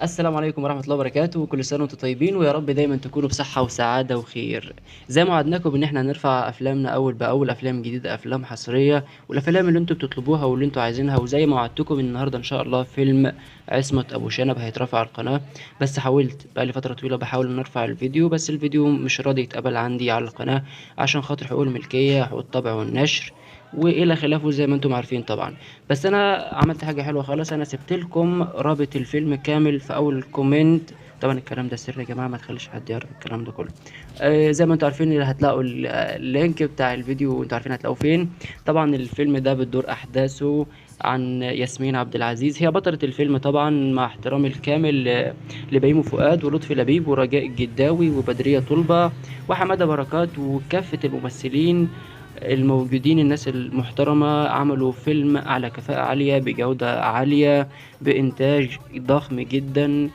السلام عليكم ورحمة الله وبركاته، كل سنة وأنتم طيبين، ويا رب دايمًا تكونوا بصحة وسعادة وخير. زي ما وعدناكم إن إحنا هنرفع أفلامنا أول بأول، أفلام جديدة، أفلام حصرية، والأفلام اللي أنتم بتطلبوها واللي أنتم عايزينها، وزي ما وعدتكم النهارده إن شاء الله فيلم عصمة أبو شنب هيترفع على القناة. بس حاولت بقى لي فترة طويلة باحاول إني أرفع الفيديو، بس الفيديو مش راضي يتقبل عندي على القناة عشان خاطر حقوق الملكية، حقوق الطبع والنشر، وإلى خلافه زي ما أنتم عارفين طبعًا. بس أنا عملت حاجة حلوة خالص، أنا سِبت لكم رابط الفيلم كامل في أول comment. طبعًا الكلام ده سِر يا جماعة، ما تخلّيش حد يعرف الكلام ده كلّه. زي ما أنتم عارفين هتلاقوا اللينك بتاع الفيديو، أنتم عارفين هتلاقوه فين. طبعًا الفيلم ده بتدور أحداثه عن ياسمين عبد العزيز، هي بطلة الفيلم طبعًا، مع احترامي الكامل لبيومي فؤاد ولطفي لبيب ورجاء الجداوي وبدرية طلبة وحمادة بركات وكافة الممثلين الموجودين، الناس المحترمة. عملوا فيلم على كفاءة عالية، بجودة عالية، بإنتاج ضخم جدًا.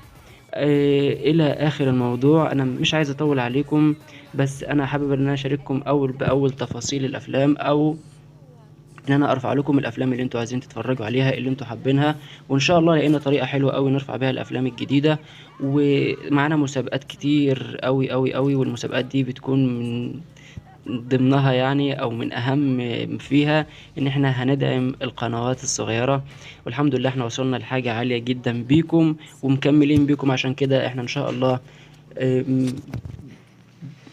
إلى آخر الموضوع. أنا مش عايز أطوّل عليكم، بس أنا حابب إن أنا أشارككم أول بأول تفاصيل الأفلام، أو إن أنا أرفع لكم الأفلام اللي أنتم عايزين تتفرّجوا عليها، اللي أنتم حابينها. وإن شاء الله لقينا طريقة حلوة أوي نرفع بيها الأفلام الجديدة. ومعانا مسابقات كتير أوي، أوي، أوي، والمسابقات دي بتكون من ضمنها يعني، أو من أهم فيها، إن إحنا هندعم القنوات الصغيرة. والحمد لله إحنا وصلنا لحاجة عالية جدًا بيكم، ومكمّلين بيكم. عشان كده إحنا إن شاء الله آمم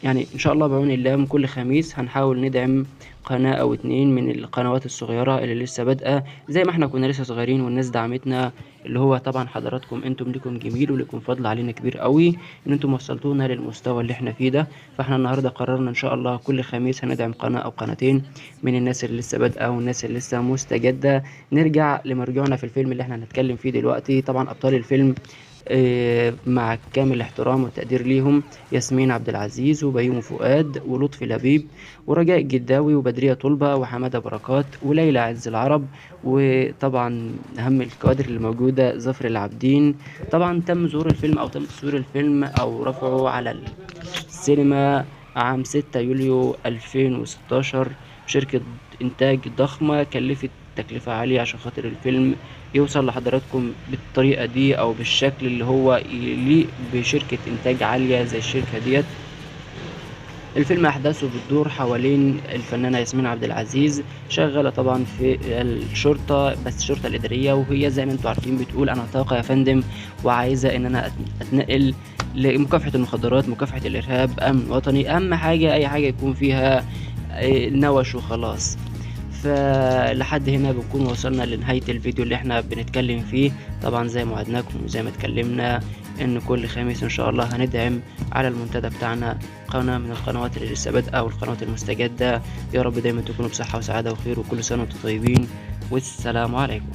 يعني إن شاء الله بعون الله من كل خميس هنحاول ندعم قناة أو 2 من القنوات الصغيرة اللي لسه بادئة، زي ما إحنا كنا لسه صغيرين والناس دعمتنا. اللي هو طبعًا حضراتكم أنتم ليكم جميل وليكم فضل علينا كبير أوي، إن أنتم وصّلتونا للمستوى اللي إحنا فيه ده. فإحنا النهارده قررنا إن شاء الله كل خميس هندعم قناة أو قناتين من الناس اللي لسه بادئة والناس اللي لسه مستجدة. نرجع لمرجوعنا في الفيلم اللي إحنا هنتكلم فيه دلوقتي. طبعًا أبطال الفيلم مع كامل الاحترام والتقدير ليهم، ياسمين عبد العزيز وبيومي فؤاد ولطفي لبيب ورجاء الجداوي وبدرية طلبة وحمادة بركات وليلى عز العرب. وطبعا أهم الكوادر اللي موجودة ظفر العابدين. طبعا تم ظهور الفيلم أو تم تصوير الفيلم أو رفعه على السينما عام 6 يوليو 2016 بشركة إنتاج ضخمة كلفت تكلفة عالية عشان خاطر الفيلم يوصل لحضراتكم بالطريقة دي أو بالشكل اللي هو يليق بشركة إنتاج عالية زي الشركة ديّة. الفيلم أحداثه بتدور حوالين الفنانة ياسمين عبد العزيز، شغالة طبعًا في الشرطة، بس الشرطة الإدارية، وهي زي ما أنتم عارفين بتقول أنا طاقة يا فندم، وعايزة إن أنا أتنقل لمكافحة المخدرات، مكافحة الإرهاب، أمن وطني، أهم حاجة أي حاجة يكون فيها نَوَش وخلاص. فلحد هنا بنكون وصلنا لنهاية الفيديو اللي إحنا بنتكلم فيه. طبعًا زي ما وعدناكم وزي ما اتكلمنا إن كل خميس إن شاء الله هندعم على المنتدى بتاعنا قناة من القنوات اللي لسه بادئة والقنوات المستجدة. يا رب دايمًا تكونوا بصحة وسعادة وخير، وكل سنة وأنتم طيبين، والسلام عليكم.